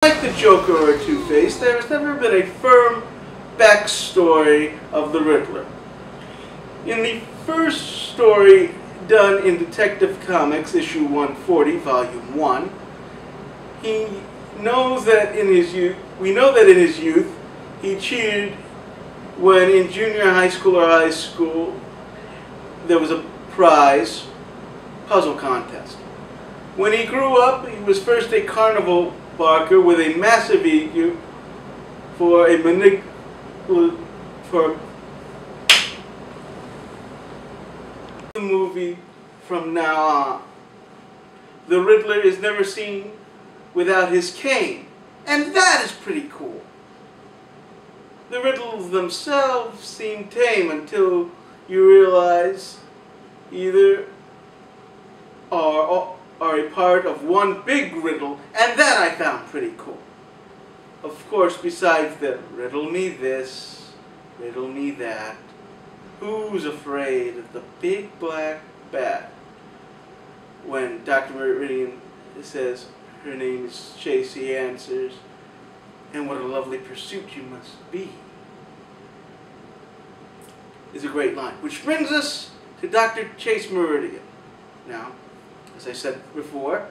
Like the Joker or Two-Face, there has never been a firm backstory of the Riddler. In the first story done in Detective Comics, issue 140, volume 1, we know that in his youth he cheated when in junior high school or high school there was a prize puzzle contest. When he grew up, he was first a carnival barker with a massive ego for the movie from now on. The Riddler is never seen without his cane, and that is pretty cool. The riddles themselves seem tame until you realize either are a part of one big riddle, and that I found pretty cool. Of course, besides the riddle me this, riddle me that, who's afraid of the big black bat? When Dr. Meridian says her name is Chase, he answers, and what a lovely pursuit you must be, is a great line. Which brings us to Dr. Chase Meridian. Now, as I said before,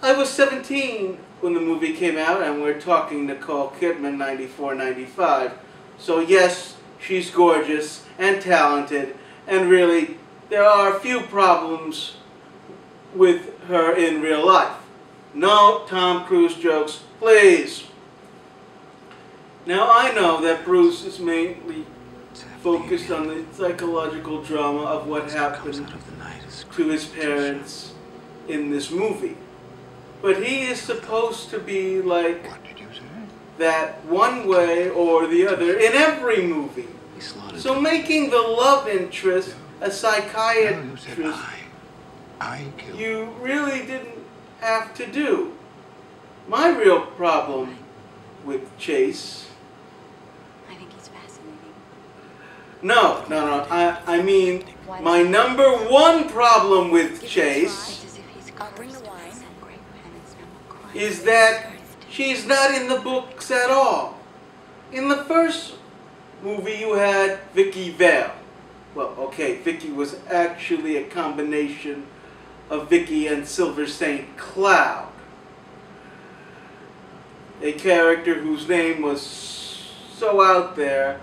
I was 17 when the movie came out, and we're talking Nicole Kidman, 94, 95. So yes, she's gorgeous and talented, and really, there are a few problems with her in real life. No Tom Cruise jokes, please. Now I know that Bruce is mainly focused on the psychological drama of what happened to his parents in this movie. But he is supposed to be like that one way or the other in every movie. So making the love interest a psychiatrist, you really didn't have to do. My real problem with Chase... I think he's fascinating. No. I mean, my number one problem with Chase is that she's not in the books at all. In the first movie you had Vicky Vale. Well, okay, Vicky was actually a combination of Vicky and Silver St. Cloud, a character whose name was so out there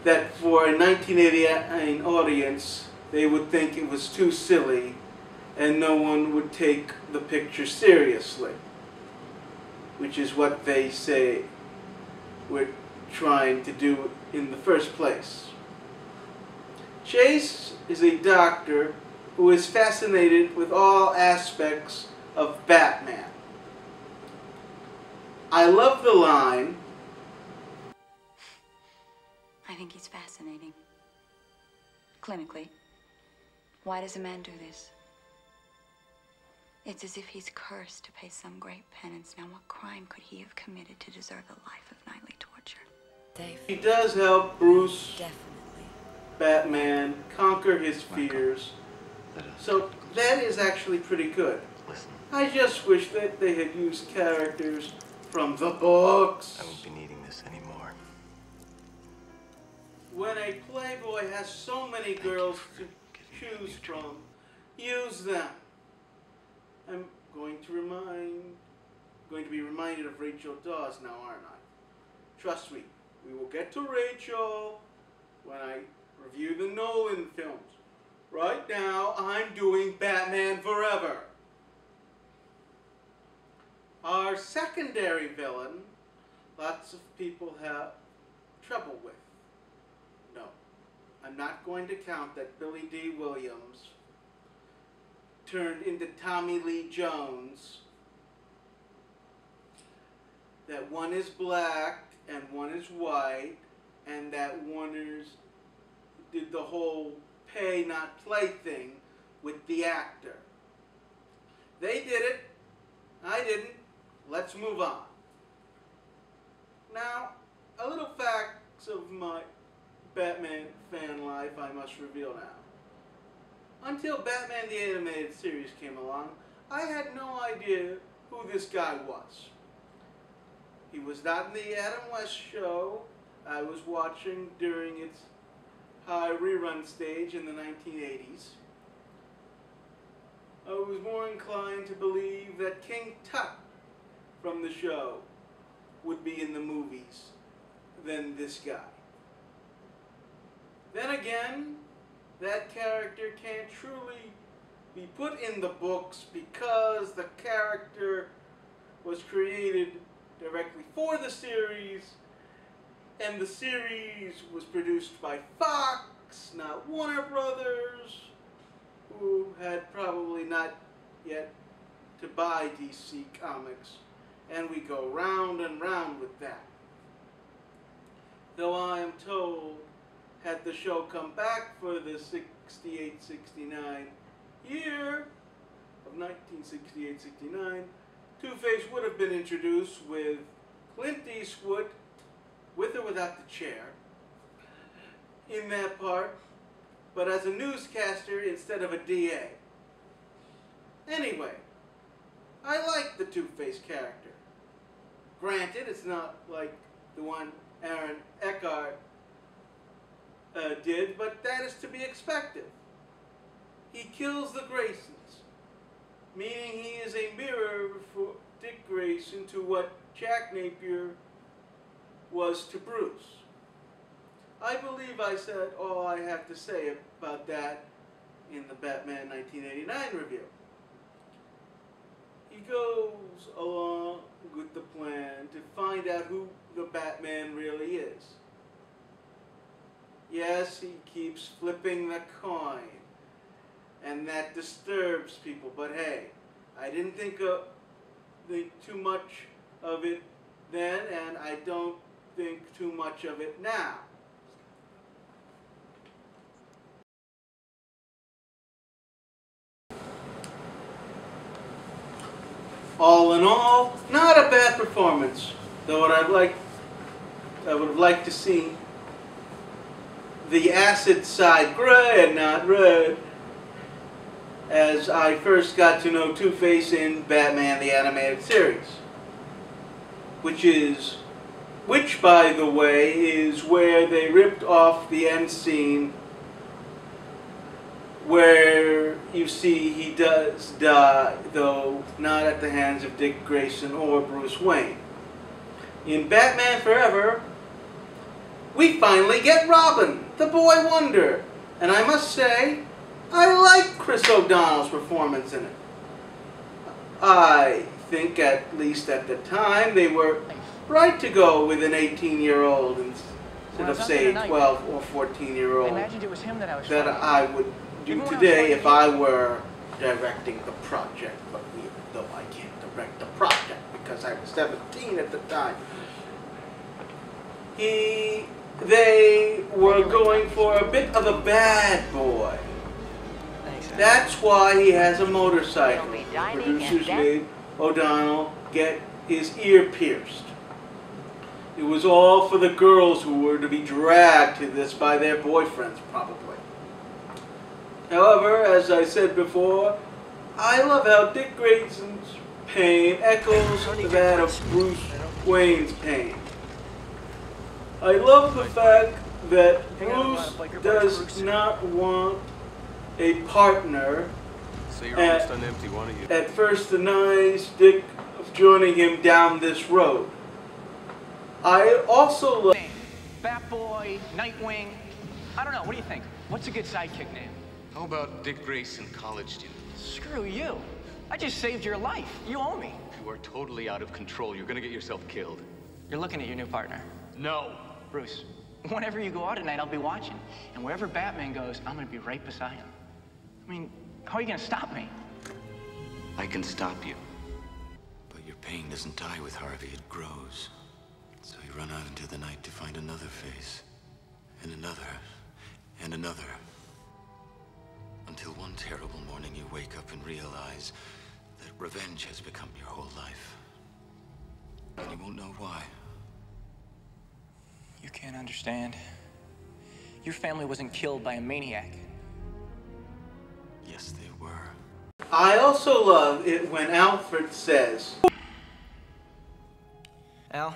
that for a 1989 audience they would think it was too silly and no one would take the picture seriously, which is what they say we're trying to do in the first place. Chase is a doctor who is fascinated with all aspects of Batman. I love the line, I think he's fascinating. Clinically, why does a man do this? It's as if he's cursed to pay some great penance. Now, what crime could he have committed to deserve a life of nightly torture? he does help Bruce, Batman, conquer his fears. So that is actually pretty good. I just wish that they had used characters from the books. I won't be needing this anymore. When a playboy has so many girls to choose from, use them. I'm going to be reminded of Rachel Dawes now, aren't I? Trust me, we will get to Rachel when I review the Nolan films. Right now, I'm doing BatmanForever. Our secondary villain, lots of people have trouble with. No, I'm not going to count that Billy D. Williams turned into Tommy Lee Jones, that one is black and one is white, and that Warner's did the whole pay not play thing with the actor. They did it, I didn't. Let's move on. Now, a little facts of my Batman fan life I must reveal now. Until Batman the Animated Series came along, I had no idea who this guy was. He was not in the Adam West show I was watching during its high rerun stage in the 1980s. I was more inclined to believe that King Tut from the show would be in the movies than this guy. Then again, that character can't truly be put in the books because the character was created directly for the series, and the series was produced by Fox, not Warner Brothers, who had probably not yet to buy DC Comics, and we go round and round with that. Though I am told, had the show come back for the 68-69 year of 1968-69, Two-Face would have been introduced with Clint Eastwood, with or without the chair, in that part, but as a newscaster instead of a DA. Anyway, I like the Two-Face character. Granted, it's not like the one Aaron Eckhart did, but that is to be expected. He kills the Graysons, meaning he is a mirror for Dick Grayson to what Jack Napier was to Bruce. I believe I said all I have to say about that in the Batman 1989 review. He goes along with the plan to find out who the Batman really is. Yes, he keeps flipping the coin, and that disturbs people, but hey, I didn't think too much of it then, and I don't think too much of it now. All in all, not a bad performance, though what I would have liked to see the acid side gray and not red, as I first got to know Two-Face in Batman the Animated Series, which by the way is where they ripped off the end scene where you see he does die, though not at the hands of Dick Grayson or Bruce Wayne. In Batman Forever, we finally get Robin, the boy wonder, and I must say, I like Chris O'Donnell's performance in it. I think, at least at the time, they were right to go with an 18-year-old instead of, say, 12 or 14-year-old that I would do today if I were directing the project, but though I can't direct the project because I was 17 at the time. They were going for a bit of a bad boy. That's why he has a motorcycle. Producers made O'Donnell get his ear pierced. It was all for the girls who were to be dragged to this by their boyfriends, probably. However, as I said before, I love how Dick Grayson's pain echoes that of Bruce Wayne's pain. I love the fact that Bruce does not want a partner, at first denies Dick of joining him down this road. I also love Batboy, Nightwing. I don't know, what do you think? What's a good sidekick name? How about Dick Grayson, college student? Screw you. I just saved your life. You owe me. You are totally out of control. You're gonna get yourself killed. You're looking at your new partner. No. Bruce, whenever you go out tonight, I'll be watching. And wherever Batman goes, I'm gonna be right beside him. I mean, how are you gonna stop me? I can stop you. But your pain doesn't die with Harvey, it grows. So you run out into the night to find another face. And another. And another. Until one terrible morning you wake up and realize that revenge has become your whole life. And you won't know why. You can't understand. Your family wasn't killed by a maniac. Yes, they were. I also love it when Alfred says, Al,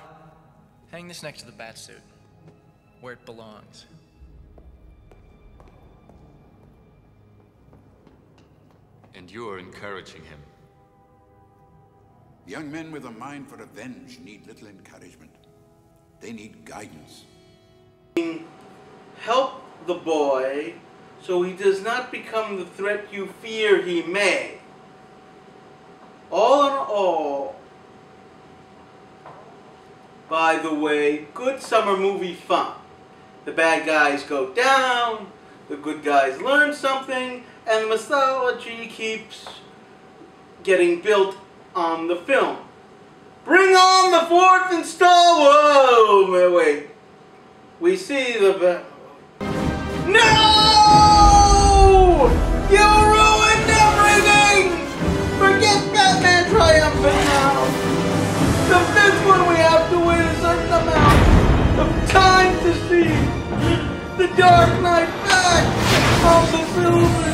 hang this next to the bat suit, where it belongs. And you're encouraging him. Young men with a mind for revenge need little encouragement. They need guidance. Help the boy so he does not become the threat you fear he may. All in all, by the way, good summer movie fun. The bad guys go down, the good guys learn something, and the mythology keeps getting built on the film. Bring on the fourth installment! Whoa, wait. We see the... No! You ruined everything! Forget Batman Triumphant now! The fifth one we have to wait a certain amount of time to see the Dark Knight back on the silver